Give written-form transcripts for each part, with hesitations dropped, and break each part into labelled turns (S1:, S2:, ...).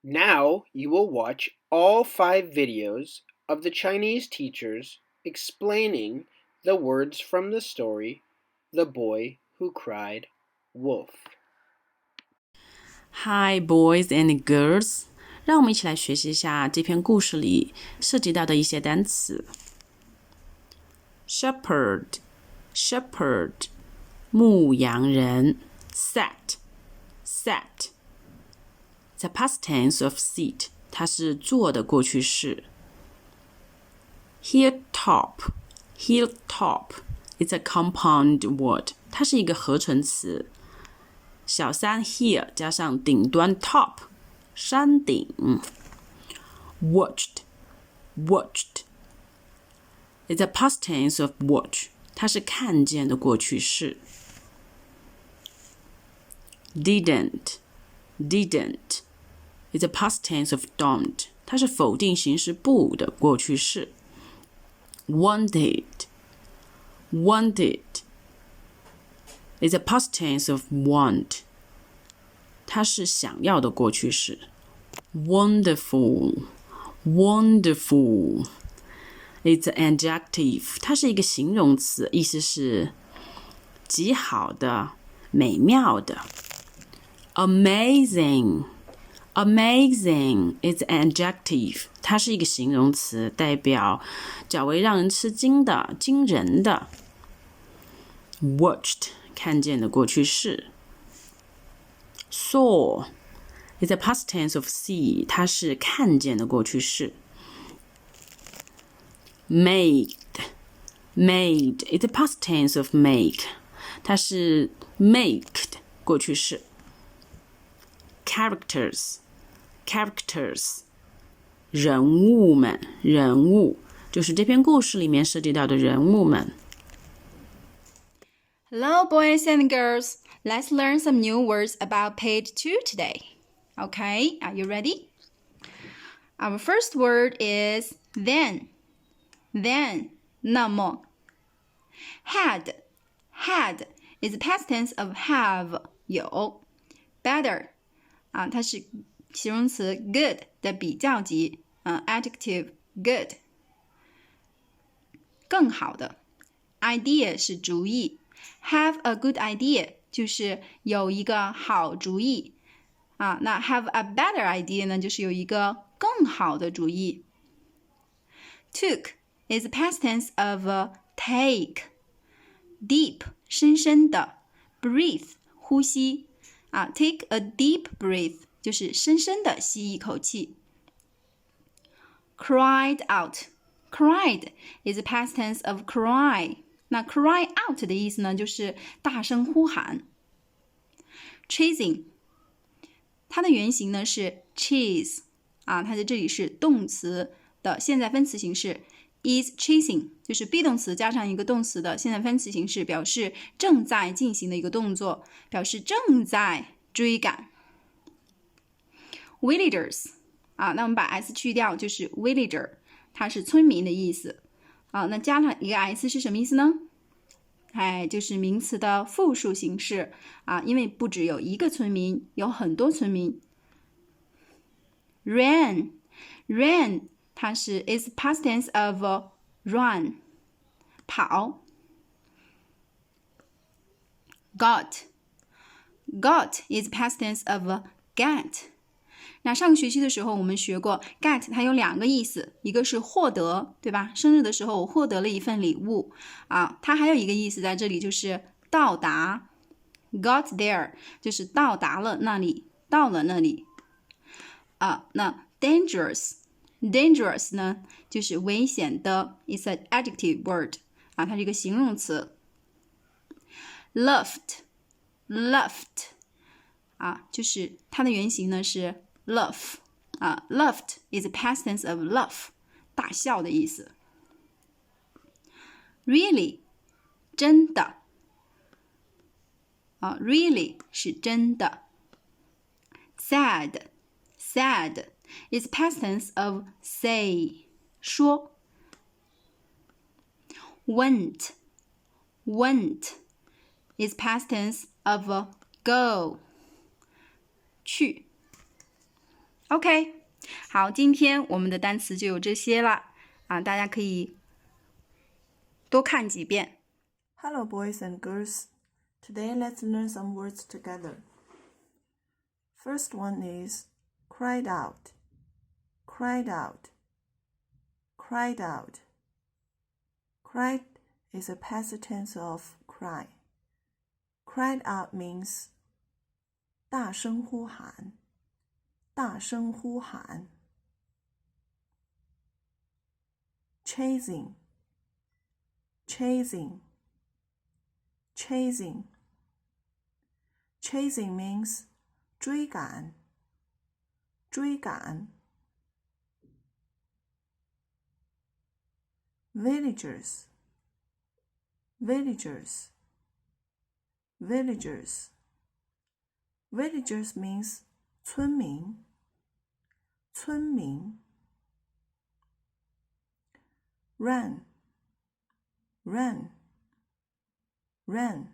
S1: Now you will watch all 5 videos of the Chinese teachers explaining the words from the story, The Boy Who Cried Wolf.
S2: Hi, boys and girls. 让我们一起来学习一下这篇故事里涉及到的一些单词。Shepherd, shepherd, 牧羊人。Sat, sat. The past tense of sit, 它是坐的过去式。Hilltop, hilltop. It's a compound word. 它是一个合成词。小山 hill 加上顶端 top 山顶。Watched, watched. It's a past tense of watch. 它是看见的过去式。Didn't, didn't. It's a past tense of don't. 它是否定形式不的过去式。Wanted, wanted. It's a past tense of want. 它是想要的过去式。Wonderful, wonderful. It's an adjective. 它是一个形容词，意思是极好的、美妙的。Amazing, amazing. It's an adjective. 它是一个形容词，代表较为让人吃惊的、惊人的。Watched, 看见的过去式。Saw, is a past tense of see, 它是看见的过去式。Made, made, is a past tense of make, 它是 make 的过去式。Characters, characters, 人物们，人物，就是这篇故事里面涉及到的人物们。
S3: Hello, boys and girls. Let's learn some new words about page 2 today. Okay, are you ready? Our first word is then. Then, 那么。Had, had is the past tense of have, 有。Better, 它是形容词 good 的比较级，adjective good. 更好的。Idea 是主意。Have a good idea 就是有一个好主意那 have a better idea 呢，就是有一个更好的主意。Took is the past tense of take. Deep 深深的。Breathe 呼吸take a deep breath 就是深深的吸一口气。Cried out. Cried is the past tense of cry. 那 cry out 的意思呢，就是大声呼喊。Chasing 它的原型呢是 chase 它在这里是动词的现在分词形式。is chasing 就是 be 动词加上一个动词的现在分词形式，表示正在进行的一个动作，表示正在追赶。Villagers 那我们把 s 去掉，就是 villager， 它是村民的意思。那加上一个 s 是什么意思呢？就是名词的复数形式因为不只有一个村民，有很多村民。Ran, ran 它是 is past tense of run, 跑。Got, got is past tense of get。那上个学期的时候我们学过 get 它有两个意思，一个是获得，对吧？生日的时候我获得了一份礼物它还有一个意思在这里，就是到达。got there 就是到达了那里，到了那里那 dangerous, dangerous 呢就是危险的， is an adjective word它是一个形容词。Laughed, laughed就是它的原型呢是laugh laughed is a past tense of laugh 大笑的意思。Really 真的really 是真的。Sad, sad is past tense of say 说。Went, went is past tense of go 去 OK， 好，今天我们的单词就有这些了啊，大家可以多看几遍。
S4: Hello, boys and girls. Today, let's learn some words together. First one is cried out, cried out, cried out. Cried is a past tense of cry. Cried out means 大声呼喊，大声呼喊。Chasing, chasing, chasing. Chasing means 追赶，追赶。Villagers, villagers, villagers. Villagers means 村民，村民。Run, run, run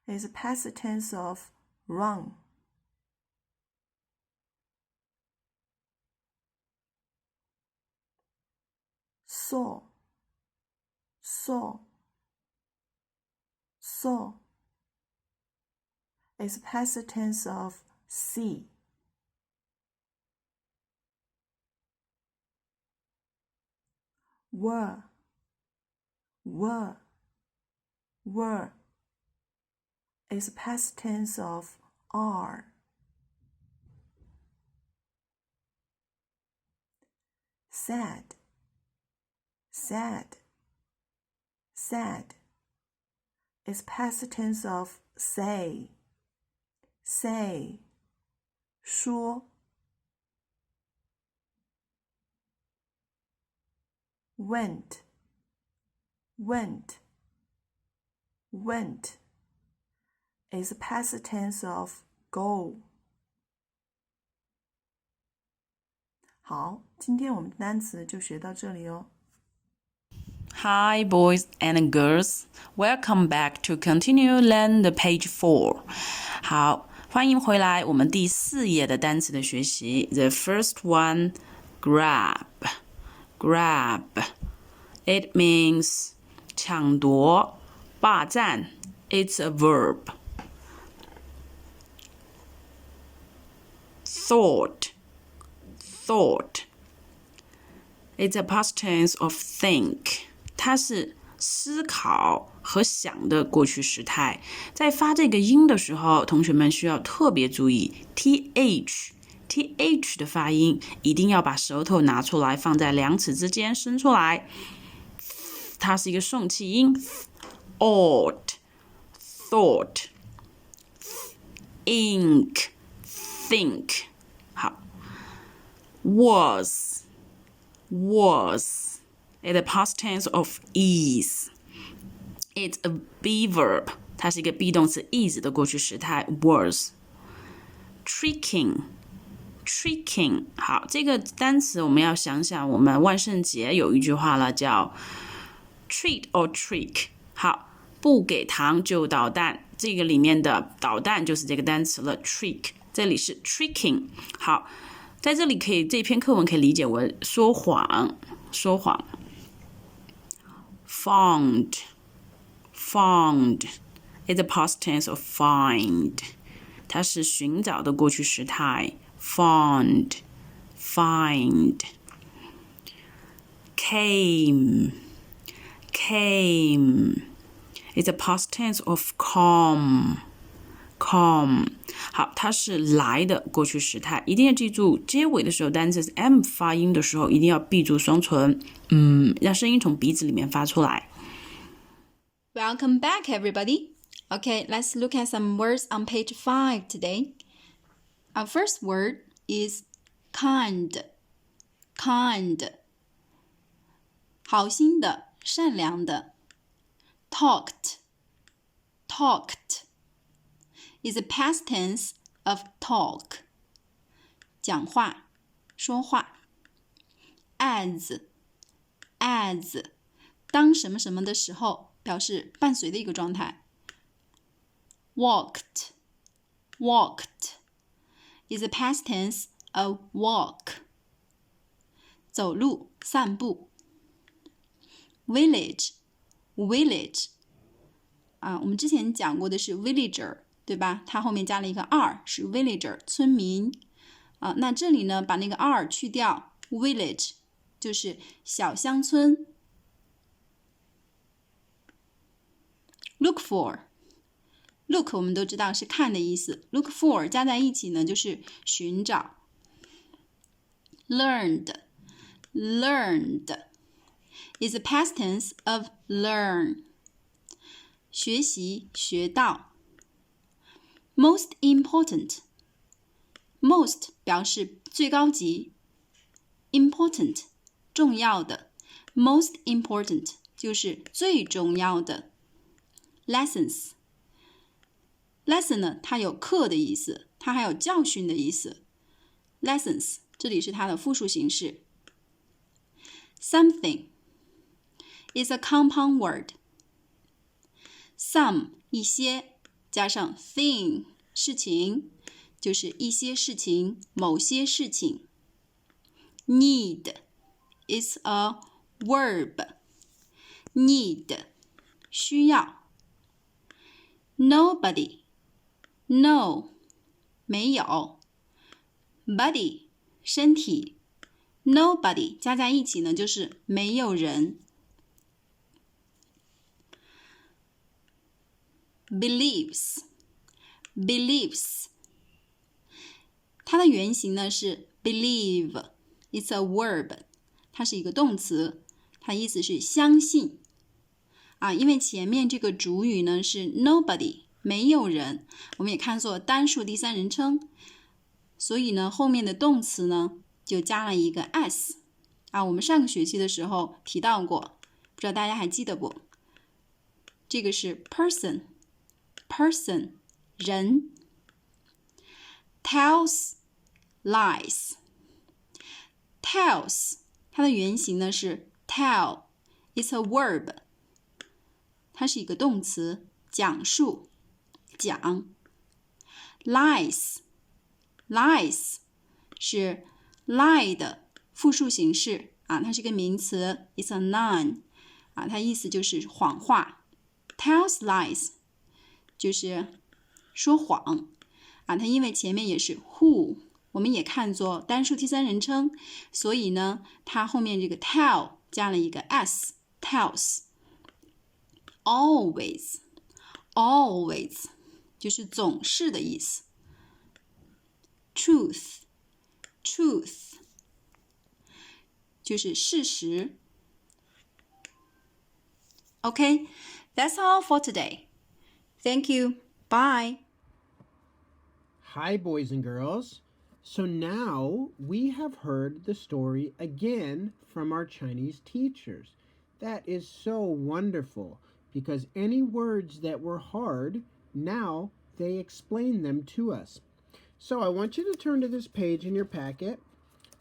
S4: is a past tense of run. Saw, saw, saw is a past tense of see. Were, were, were is a past tense of are. Sad, sad, sad is past tense of say, say, 说。Went, went, went is past tense of go. 好，今天我们的单词就学到这里哦。
S2: Hi, boys and girls. Welcome back to continue learn the page 4. 好，欢迎回来，我们第4页的单词的学习。The first one, grab. Grab. It means 抢夺、霸占。It's a verb. Thought. Thought. It's a past tense of think. 它是思考和想的过去时态。在发这个音的时候，同学们需要特别注意 th 的发音，一定要把舌头拿出来，放在两齿之间伸出来。它是一个送气音。ought, thought, ink, think. 好 was, it's the past tense of is. It's a be verb. 它是一个 be 动词 is 的过去时态 was. Tricking. 好，这个单词我们要想想，我们万圣节有一句话了，叫 treat or trick。好，不给糖就捣蛋，这个里面的捣蛋就是这个单词了 trick， 这里是 tricking。好，在这里这篇课文可以理解为说谎。Found is the past tense of find， 它是寻找的过去时态。Found, find. Came. It's a past tense of come. 好，它是来的过去时态，一定要记住，结尾的时候单词是 m 发音的时候，一定要闭住双唇，让声音从鼻子里面发出来。
S3: Welcome back, everybody. Okay, let's look at some words on page 5 today. Our first word is kind. 好心的，善良的。Talked is a past tense of talk. 讲话，说话。As 当什么什么的时候，表示伴随的一个状态。Walked is a past tense a walk， 走路散步。village 我们之前讲过的是 villager， 对吧？它后面加了一个 r， 是 villager 村民。那这里呢，把那个 r 去掉 ，village 就是小乡村。look for，look 我们都知道是看的意思 ，look for 加在一起呢就是寻找。learned is the past tense of learn， 学习学到。most important， most 表示最高级 ，important 重要的 ，most important 就是最重要的。lessons 呢，它有课的意思，它还有教训的意思。lessons 这里是它的复数形式。something is a compound word。some 一些加上 thing 事情，就是一些事情，某些事情。need is a verb。need 需要。nobody no 没有。body 身体。nobody 加在一起呢就是没有人。believes 它的原型呢是 believe， it's a verb， 它是一个动词，它意思是相信。因为前面这个主语呢是 nobody， 没有人，我们也看作单数第三人称，所以呢后面的动词呢就加了一个 s。我们上个学期的时候提到过，不知道大家还记得不？这个是 person 人。tells lies， 它的原型呢是 tell， it's a verb， 它是一个动词，讲述讲。lies 是 lie 的复数形式它是一个名词 it's a noun它意思就是谎话。tells lies 就是说谎它因为前面也是 who， 我们也看作单数第三人称，所以呢它后面这个 tell 加了一个 s tells。 always 就是总是的意思。truth 就是事实。Okay, that's all for today. Thank you. Bye.
S1: Hi, boys and girls. So now we have heard the story again from our Chinese teachers. That is so wonderful because any words that were hard, now they explain them to us. So I want you to turn to this page in your packet.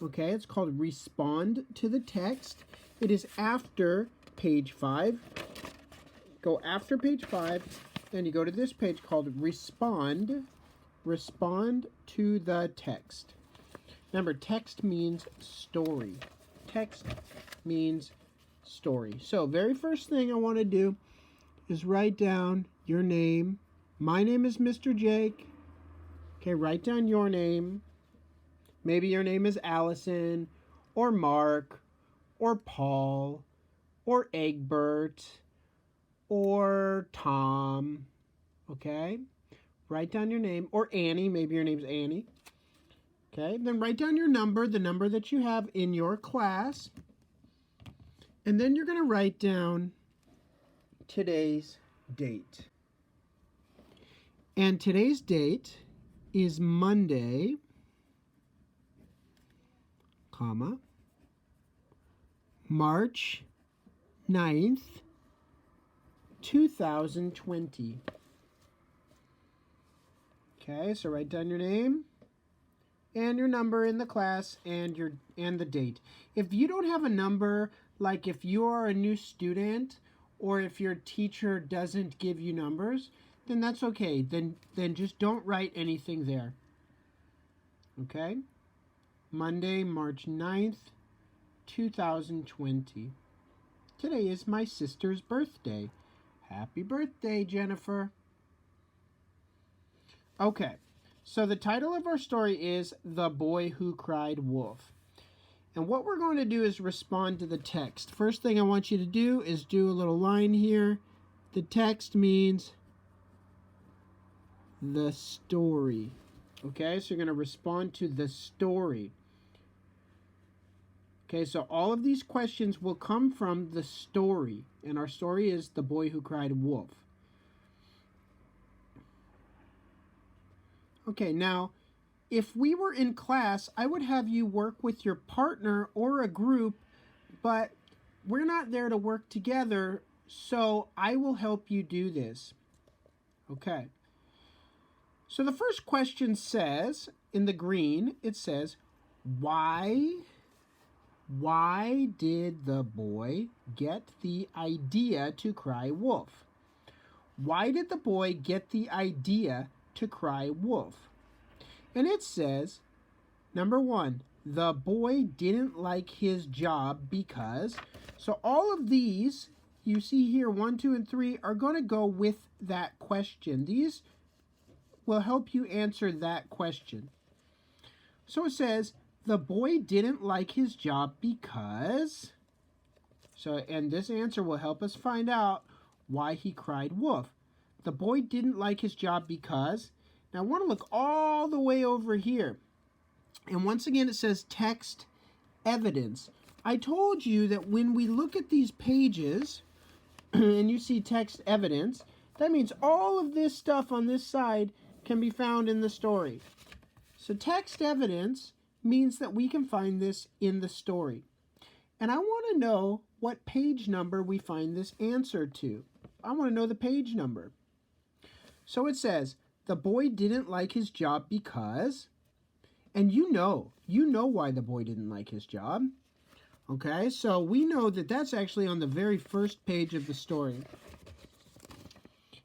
S1: Okay, it's called Respond to the Text. It is after page 5. Go after page 5, and you go to this page called Respond to the text. Remember, text means story. Text means story. So, very first thing I want to do is write down your name. My name is Mr. Jake. Okay, write down your name. Maybe your name is Allison, or Mark, or Paul, or Egbert, or Tom. Okay? Write down your name, or Annie. Maybe your name's Annie. Okay, then write down your number, the number that you have in your class. And then you're going to write down today's date. And today's date is Monday, comma, March 9th, 2020. Okay, so write down your name and your number in the class and the date. If you don't have a number, like if you are a new student or if your teacher doesn't give you numbers, then that's okay. Then just don't write anything there. Okay? Monday, March 9th, 2020. Today is my sister's birthday. Happy birthday, Jennifer. Okay, so the title of our story is The Boy Who Cried Wolf. And what we're going to do is respond to the text. First thing I want you to do is do a little line here. The text means the story. Okay, so you're going to respond to the story. Okay, so all of these questions will come from the story. And our story is The Boy Who Cried Wolf. Okay, now, if we were in class, I would have you work with your partner or a group, but we're not there to work together, so I will help you do this. Okay. So the first question says, in the green, it says, why did the boy get the idea to cry wolf? Why did the boy get the idea to cry wolf? And it says, number 1, the boy didn't like his job because. So all of these you see here, 1, 2, and 3, are going to go with that question. These will help you answer that question. So it says, the boy didn't like his job because. So, and this answer will help us find out why he cried wolf. The boy didn't like his job because. Now I want to look all the way over here. And once again, it says text evidence. I told you that when we look at these pages and you see text evidence, that means all of this stuff on this side can be found in the story. So text evidence means that we can find this in the story. And I want to know what page number we find this answer to. I want to know the page number. So it says, the boy didn't like his job because, and you know why the boy didn't like his job. Okay, so we know that that's actually on the very first page of the story.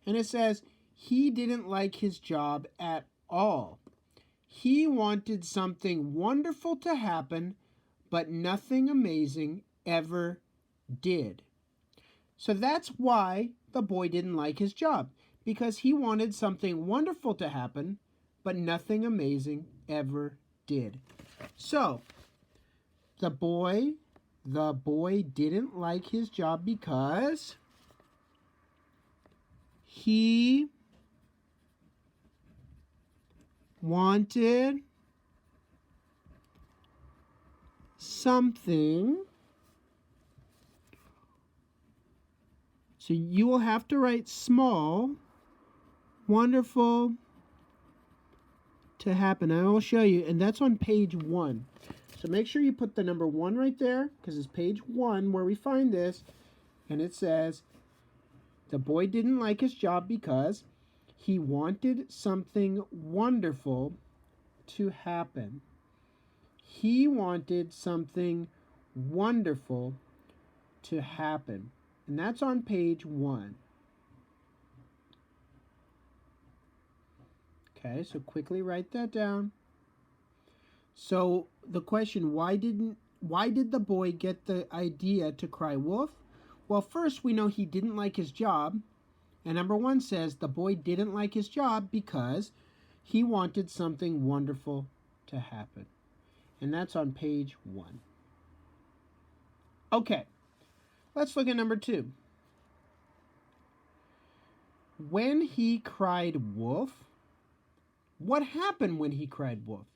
S1: And it says, he didn't like his job at all. He wanted something wonderful to happen, but nothing amazing ever did. So that's why the boy didn't like his job, because he wanted something wonderful to happen, but nothing amazing ever did. So, the boy didn't like his job because he wanted something. So you will have to write small, wonderful to happen. I will show you, and that's on page 1. So make sure you put the number 1 right there, because it's page 1 where we find this, and it says, the boy didn't like his job because he wanted something wonderful to happen. He wanted something wonderful to happen. And that's on page 1. Okay, so quickly write that down. So the question, why did the boy get the idea to cry wolf? Well, first we know he didn't like his job. And number 1 says the boy didn't like his job because he wanted something wonderful to happen. And that's on page 1. Okay, let's look at number 2. When he cried wolf, what happened when he cried wolf?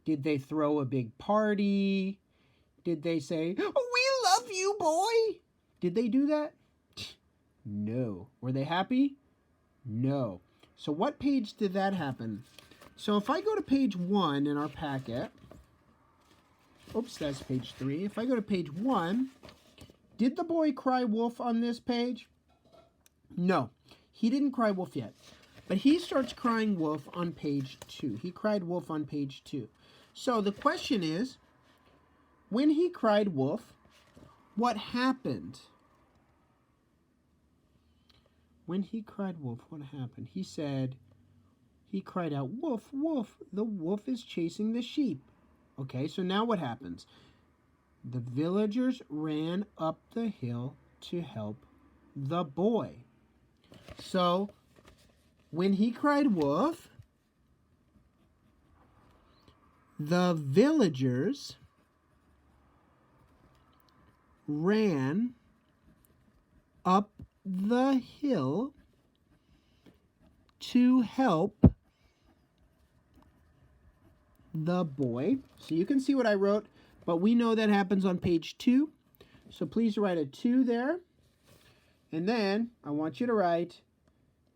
S1: Did they throw a big party? Did they say, "Oh, we love you, boy"? Did they do that? No. Were they happy? No. So what page did that happen? So if I go to page 1 in our packet, oops, that's page 3. If I go to page 1, did the boy cry wolf on this page? No, he didn't cry wolf yet. But he starts crying wolf on page 2. He cried wolf on page 2. So the question is, when he cried wolf, what happened? When he cried wolf, what happened? He cried out, wolf, wolf, the wolf is chasing the sheep. Okay, so now what happens? The villagers ran up the hill to help the boy. So when he cried wolf, the villagers ran up the hill to help the boy. So you can see what I wrote, but we know that happens on page 2. So please write a 2 there. And then I want you to write,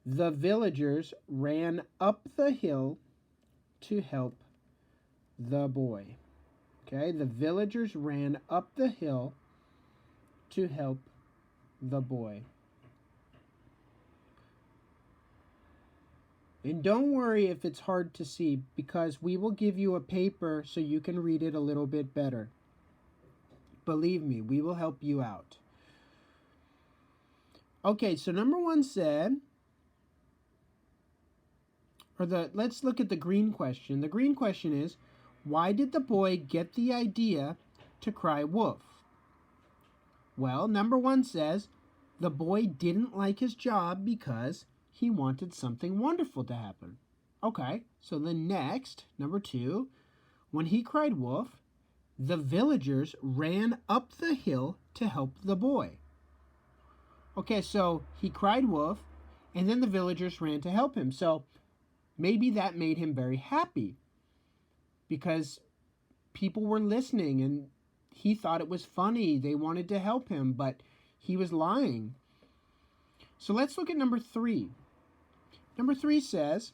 S1: the villagers ran up the hill to help the boy. Okay, the villagers ran up the hill to help the boy. And don't worry if it's hard to see, because we will give you a paper so you can read it a little bit better. Believe me, we will help you out. Okay, so number 1 said, let's look at the green question. The green question is, why did the boy get the idea to cry wolf? Well, number 1 says, the boy didn't like his job because he wanted something wonderful to happen. Okay, so then next, number 2, when he cried wolf, the villagers ran up the hill to help the boy. Okay, so he cried wolf, and then the villagers ran to help him. So maybe that made him very happy because people were listening and he thought it was funny. They wanted to help him, but he was lying. So let's look at number 3. Number 3 says,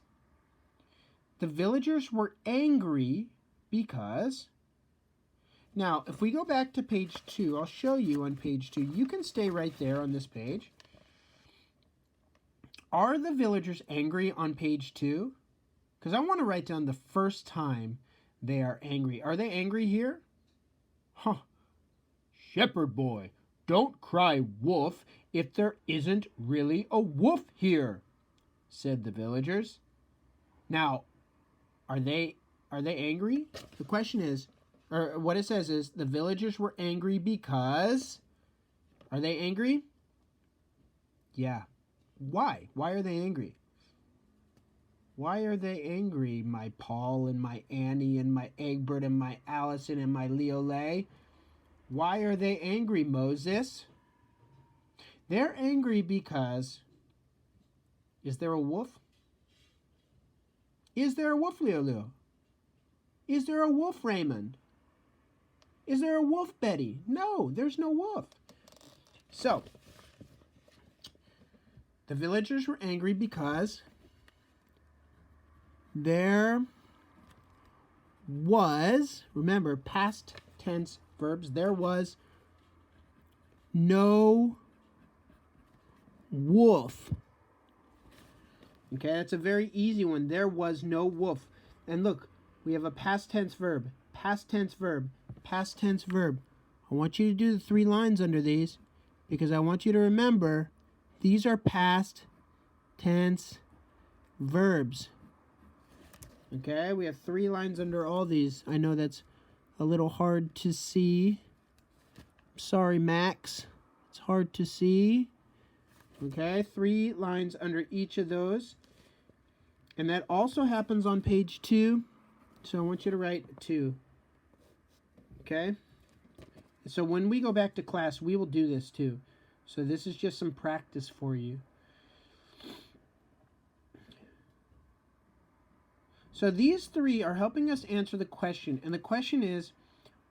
S1: the villagers were angry because... Now, if we go back to page 2, I'll show you on page 2. You can stay right there on this page. Are the villagers angry on page 2? Because I want to write down the first time they are angry. Are they angry here? Huh. Shepherd boy, don't cry wolf if there isn't really a wolf here, said the villagers. Now, are they angry? The question is, or what it says is, the villagers were angry because... Are they angry? Yeah. Why? Why are they angry? Why are they angry, my Paul and my Annie and my Egbert and my Allison and my Leolay? Why are they angry, Moses? They're angry because... Is there a wolf? Is there a wolf, Leoleo? Is there a wolf, Raymond? Is there a wolf, Betty? No, there's no wolf. So, the villagers were angry because there was, remember, past tense verbs, there was no wolf. Okay, that's a very easy one. There was no wolf. And look, we have a past tense verb, past tense verb, past tense verb. I want you to do the 3 lines under these because I want you to remember these are past tense verbs. Okay, we have 3 lines under all these. I know that's a little hard to see. Sorry, Max. It's hard to see. Okay, 3 lines under each of those. And that also happens on page 2. So I want you to write 2. Okay? So when we go back to class, we will do this too. So this is just some practice for you. So these 3 are helping us answer the question. And the question is,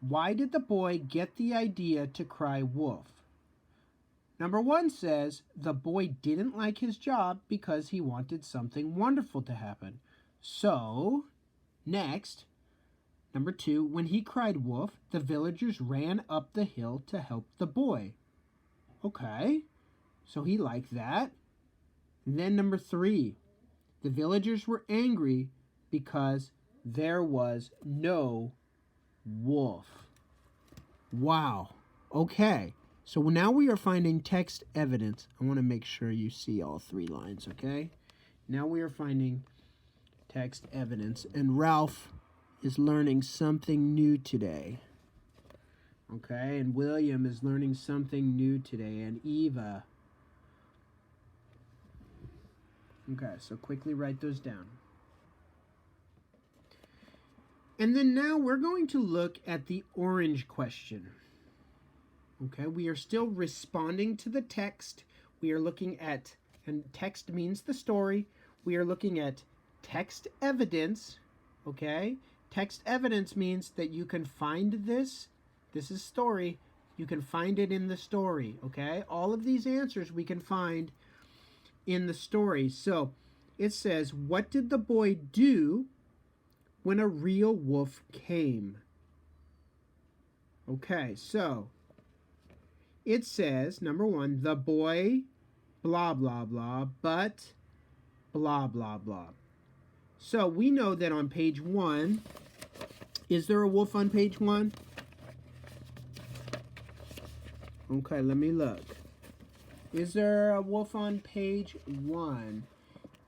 S1: why did the boy get the idea to cry wolf? Number 1 says, the boy didn't like his job because he wanted something wonderful to happen. So, next, number 2, when he cried wolf, the villagers ran up the hill to help the boy. Okay, so he liked that. And then number 3, the villagers were angry because there was no wolf. Wow, okay. So now we are finding text evidence. I want to make sure you see all 3 lines, okay? Now we are finding text evidence. And Ralph, is learning something new today. Okay, and William is learning something new today, and Eva. Okay, so quickly write those down. And then now we're going to look at the orange question. Okay, we are still responding to the text. We are looking at, and text means the story. We are looking at text evidence. Okay, text evidence means that you can find this. This is story. You can find it in the story. Okay, all of these answers we can find in the story. So it says, what did the boy do when a real wolf came? Okay, so it says, number one, the boy, blah, blah, blah, but blah, blah, blah. So we know that on page 1, is there a wolf on page 1? Okay, let me look. Is there a wolf on page 1?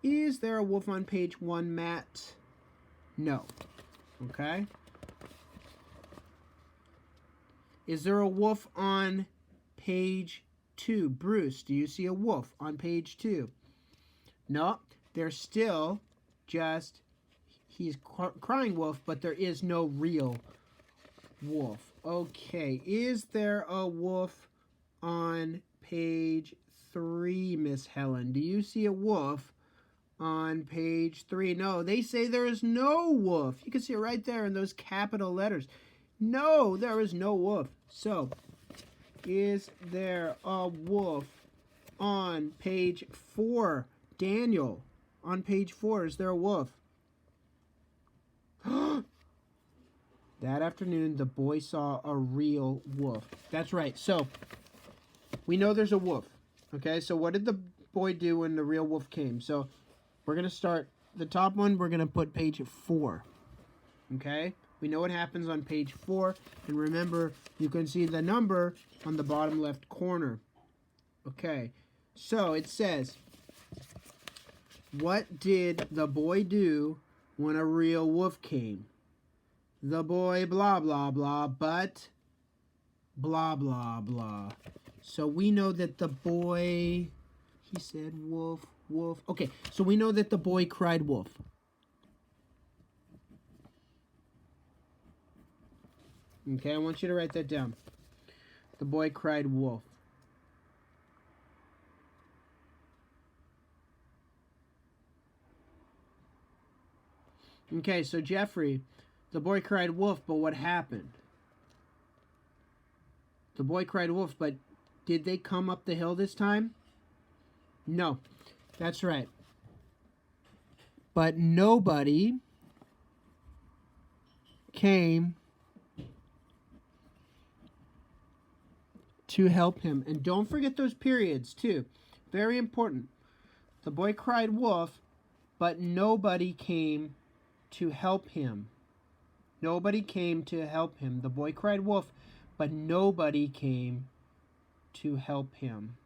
S1: Is there a wolf on page 1, Matt? No. Okay. Is there a wolf on page 2? Bruce, do you see a wolf on page 2? No, there's still just, he's crying wolf, but there is no real wolf. Okay, is there a wolf on page 3, Miss Helen? Do you see a wolf on page 3? No, they say there is no wolf. You can see it right there in those capital letters. No, there is no wolf. So, is there a wolf on page 4? Daniel, on page 4, is there a wolf? That afternoon, the boy saw a real wolf. That's right. So, we know there's a wolf. Okay, so what did the boy do when the real wolf came? So, we're going to start the top one. We're going to put page 4. Okay, we know what happens on page 4. And remember, you can see the number on the bottom left corner. Okay, so it says, what did the boy do when a real wolf came? The boy blah, blah, blah, but blah, blah, blah. So we know that the boy, he said wolf, wolf. Okay, so we know that the boy cried wolf. Okay, I want you to write that down. The boy cried wolf. Okay, so Jeffrey, the boy cried wolf, but what happened? The boy cried wolf, but did they come up the hill this time? No, that's right. But nobody came to help him. And don't forget those periods, too. Very important. The boy cried wolf, but nobody came to help him. Nobody came to help him. The boy cried wolf, but nobody came to help him.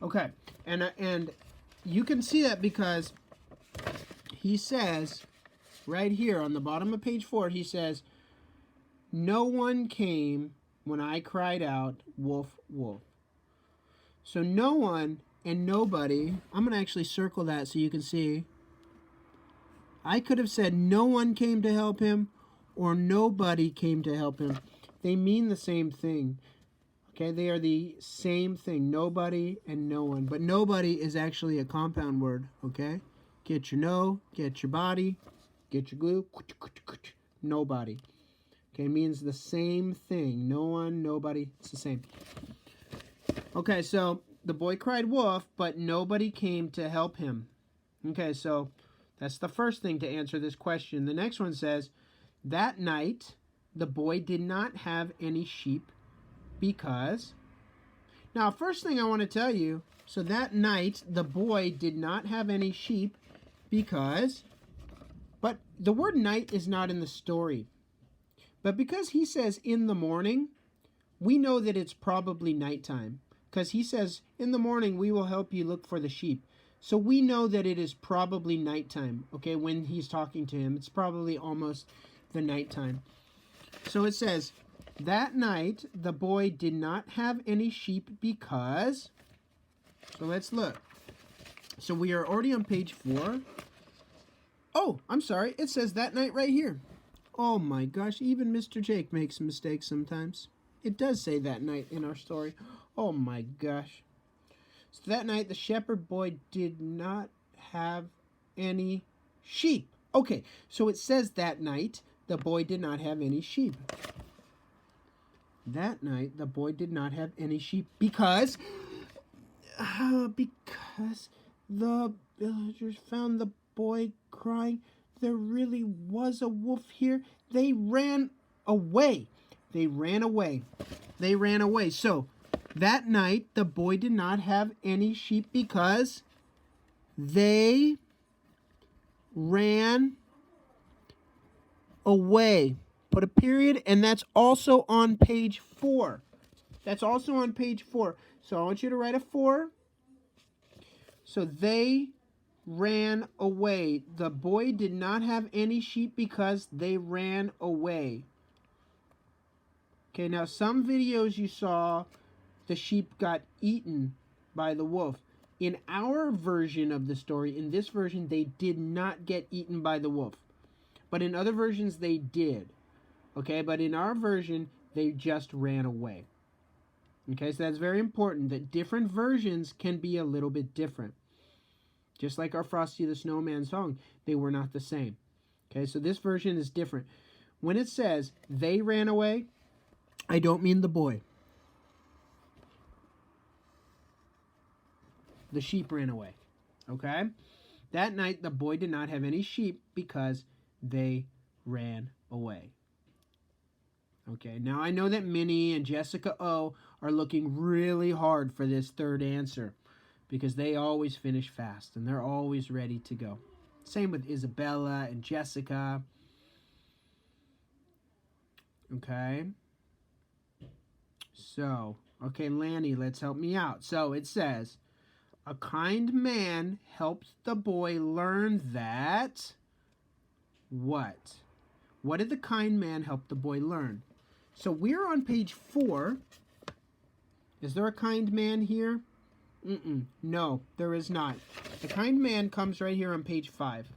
S1: Okay, and you can see that because he says right here on the bottom of page 4, he says, no one came when I cried out, wolf, wolf. So no one and nobody, I'm going to actually circle that so you can see. I could have said no one came to help him or nobody came to help him. They mean the same thing. Okay, they are the same thing, nobody and no one. But nobody is actually a compound word, okay? Get your no, get your body, get your glue, nobody. Okay, it means the same thing. No one, nobody, it's the same. Okay, so the boy cried wolf, but nobody came to help him. Okay, so that's the first thing to answer this question. The next one says, that night the boy did not have any sheep because... Now, first thing I want to tell you, so that night the boy did not have any sheep because But the word night is not in the story. But because he says in the morning, we know that it's probably nighttime. Because he says, in the morning we will help you look for the sheep. So we know that it is probably nighttime. Okay, when he's talking to him, it's probably almost the nighttime. So it says, that night the boy did not have any sheep because... So let's look. So we are already on page 4. Oh, I'm sorry. It says that night right here. Oh my gosh, even Mr. Jake makes mistakes sometimes. It does say that night in our story. Oh my gosh. So that night the shepherd boy did not have any sheep. Okay, so it says that night the boy did not have any sheep. That night the boy did not have any sheep because the villagers found the boy crying. There really was a wolf here. They ran away. They ran away. They ran away. So that night the boy did not have any sheep because they ran away. Put a period, and that's also on page 4. That's also on page 4. So I want you to write a 4. So they ran away. The boy did not have any sheep because they ran away. Okay, now some videos you saw, the sheep got eaten by the wolf. In our version of the story, in this version, they did not get eaten by the wolf. But in other versions, they did. Okay, but in our version, they just ran away. Okay, so that's very important that different versions can be a little bit different. Just like our Frosty the Snowman song, they were not the same. Okay, so this version is different. When it says they ran away, I don't mean the boy. The sheep ran away. Okay? That night, the boy did not have any sheep because they ran away. Okay, now I know that Minnie and Jessica O are looking really hard for this third answer because they always finish fast and they're always ready to go. Same with Isabella and Jessica. Okay. So, okay, Lanny, let's help me out. So it says, a kind man helped the boy learn that... What? What did the kind man help the boy learn? So we're on page 4. Is there a kind man here? No, there is not. The kind man comes right here on page 5.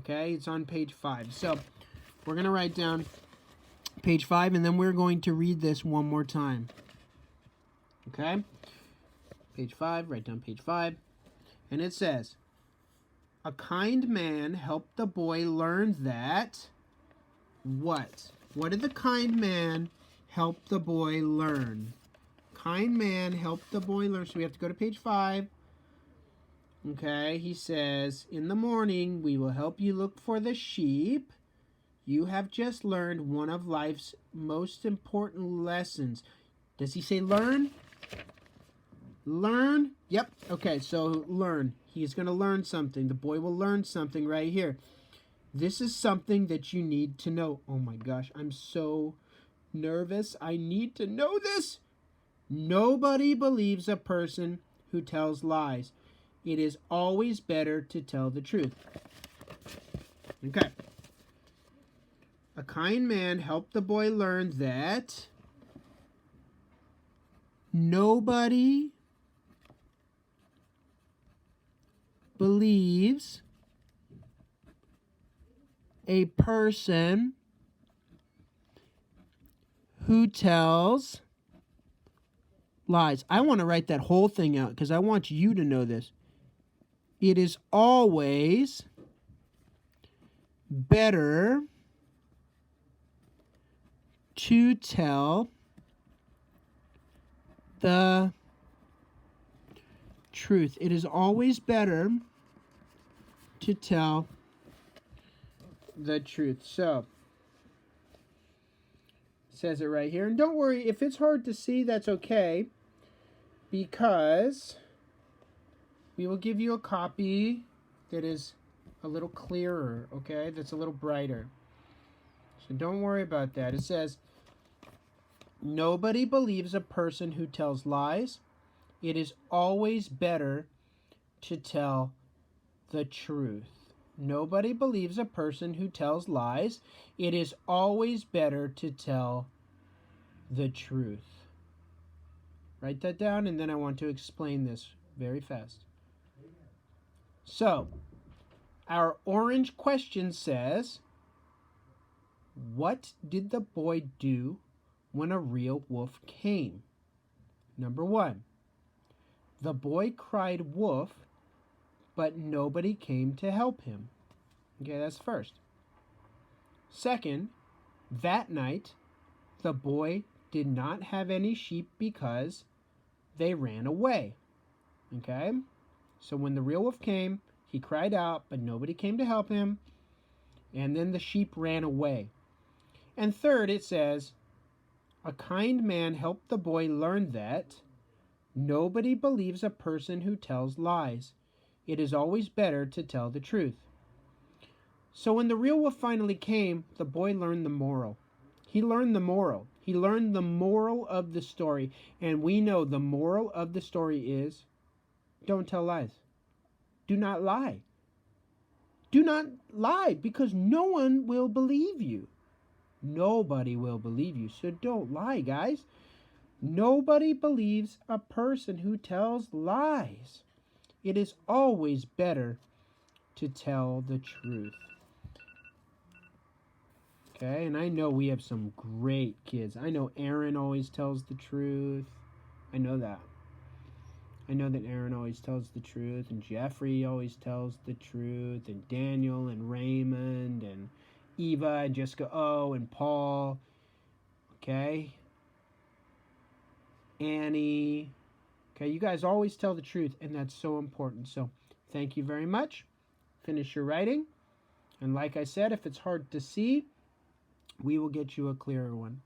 S1: Okay, it's on page 5. So we're going to write down page 5, and then we're going to read this one more time. Okay? Page 5, write down page 5. And it says, a kind man helped the boy learn that... What? What did the kind man help the boy learn? Kind man helped the boy learn. So we have to go to page 5. Okay, he says, in the morning we will help you look for the sheep. You have just learned one of life's most important lessons. Does he say learn? Learn? Yep. Okay, so learn. He's going to learn something. The boy will learn something right here. This is something that you need to know. Oh my gosh, I'm so nervous. I need to know this. Nobody believes a person who tells lies. It is always better to tell the truth. Okay. A kind man helped the boy learn that nobody believes a person who tells lies. I want to write that whole thing out because I want you to know this. It is always better to tell the truth. It is always better to tell the truth. So, it says it right here. And don't worry, if it's hard to see, that's okay, because we will give you a copy that is a little clearer, okay? That's a little brighter. So don't worry about that. It says, nobody believes a person who tells lies. It is always better to tell the truth. Nobody believes a person who tells lies. It is always better to tell the truth. Write that down, and then I want to explain this very fast. So, our orange question says, what did the boy do when a real wolf came? Number 1, the boy cried wolf, but nobody came to help him. Okay, that's first. Second, that night, the boy did not have any sheep because they ran away. Okay? So when the real wolf came, he cried out, but nobody came to help him. And then the sheep ran away. And third, it says, a kind man helped the boy learn that nobody believes a person who tells lies. It is always better to tell the truth. So when the real wolf finally came, the boy learned the moral. He learned the moral. He learned the moral of the story. And we know the moral of the story is, don't tell lies. Do not lie. Do not lie, because no one will believe you. Nobody will believe you. So don't lie, guys. Nobody believes a person who tells lies. It is always better to tell the truth. Okay, and I know we have some great kids. I know Aaron always tells the truth. I know that. I know that Aaron always tells the truth, and Jeffrey always tells the truth, and Daniel and Raymond and Eva and Jessica O and Paul. Okay? Annie. Okay, you guys always tell the truth, and that's so important. So thank you very much. Finish your writing. And like I said, if it's hard to see, we will get you a clearer one.